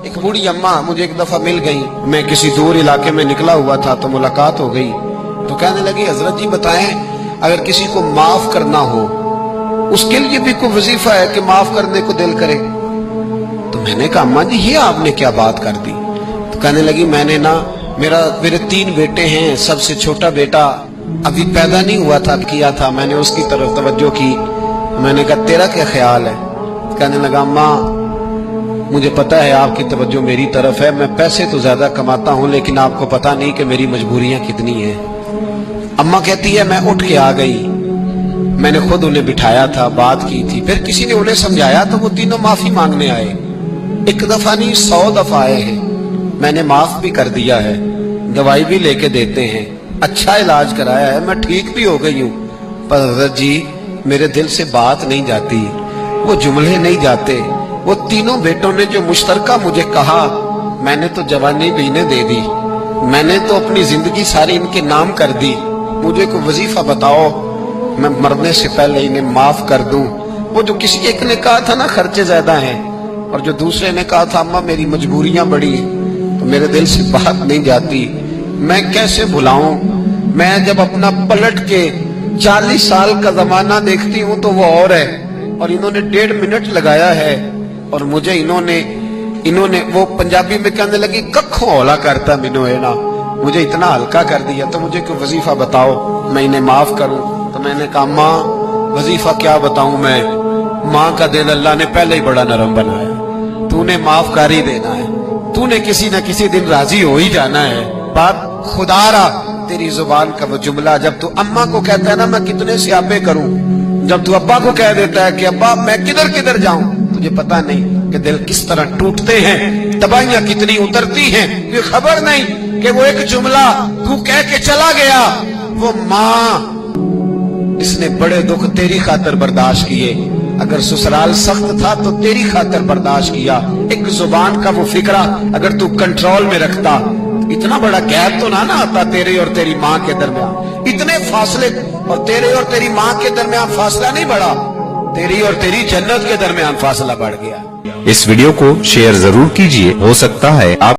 ایک بوڑھی اماں مجھے ایک دفعہ مل گئی، میں کسی دور علاقے میں نکلا ہوا تھا تو ملاقات ہو گئی، تو کہنے لگی حضرت جی بتائیں اگر کسی کو معاف کرنا ہو اس کے لیے بھی کوئی وظیفہ ہے کہ معاف کرنے کو دل کرے؟ تو میں نے کہا اماں جی یہ آپ نے کیا بات کر دی؟ تو کہنے لگی میں نے میرے 3 بیٹے ہیں، سب سے چھوٹا بیٹا ابھی پیدا نہیں ہوا تھا، کیا تھا میں نے اس کی طرف توجہ کی، میں نے کہا تیرا کیا خیال ہے؟ کہنے لگا اماں مجھے پتا ہے آپ کی توجہ میری طرف ہے، میں پیسے تو زیادہ کماتا ہوں لیکن آپ کو پتا نہیں کہ میری مجبوریاں کتنی ہیں۔ اماں کہتی ہے میں اٹھ کے آ گئی، میں نے خود انہیں بٹھایا تھا، بات کی تھی، پھر کسی نے انہیں سمجھایا تو وہ تینوں معافی مانگنے آئے، ایک دفعہ نہیں 100 دفعہ آئے ہیں، میں نے معاف بھی کر دیا ہے، دوائی بھی لے کے دیتے ہیں، اچھا علاج کرایا ہے، میں ٹھیک بھی ہو گئی ہوں، پر حضرت جی میرے دل سے بات نہیں جاتی، وہ جملے نہیں جاتے، وہ تینوں بیٹوں نے جو مشترکہ مجھے کہا میں نے تو جوانی بھی انہیں دے دی، میں نے تو اپنی زندگی ساری ان کے نام کر دی، مجھے کوئی وظیفہ بتاؤ میں مرنے سے پہلے انہیں معاف کر دوں۔ وہ جو کسی ایک نے کہا تھا نا خرچے زیادہ ہیں، اور جو دوسرے نے کہا تھا اماں میری مجبوریاں بڑی ہیں، تو میرے دل سے بات نہیں جاتی، میں کیسے بھلاؤں؟ میں جب اپنا پلٹ کے 40 سال کا زمانہ دیکھتی ہوں تو وہ اور ہے، اور انہوں نے 1.5 منٹ لگایا ہے، اور مجھے انہوں نے وہ پنجابی میں کہنے لگی ککھوں اولا کرتا مینوں ہے نا، مجھے اتنا ہلکا کر دیا، تو مجھے کوئی وظیفہ بتاؤ میں انہیں معاف کروں۔ تو میں نے کہا ماں وظیفہ کیا بتاؤں میں، ماں کا دل اللہ نے پہلے ہی بڑا نرم بنایا، تو نے معاف کر ہی دینا ہے، تو نے کسی نہ کسی دن راضی ہو ہی جانا ہے۔ بات خدا را تیری زبان کا وہ جملہ جب تو اماں کو کہتا ہے نا میں کتنے سیابے کروں، جب تو ابا کو کہہ دیتا ہے کہ ابا میں کدھر جاؤں، تجھے پتا نہیں کہ دل کس طرح ٹوٹتے ہیں، تباہیاں کتنی اترتی ہیں، یہ خبر نہیں کہ وہ ایک جملہ تو کہہ کے چلا گیا، وہ ماں اس نے بڑے دکھ تیری خاطر برداشت کیے، اگر سسرال سخت تھا تو تیری خاطر برداشت کیا، ایک زبان کا وہ فکرہ اگر تو کنٹرول میں رکھتا، اتنا بڑا گیپ تو نہ آتا تیرے اور تیری ماں کے درمیان، اتنے فاصلے، اور تیرے اور تیری ماں کے درمیان فاصلہ نہیں بڑھا، تیری اور تیری جنت کے درمیان فاصلہ بڑھ گیا۔ اس ویڈیو کو شیئر ضرور کیجئے، ہو سکتا ہے آپ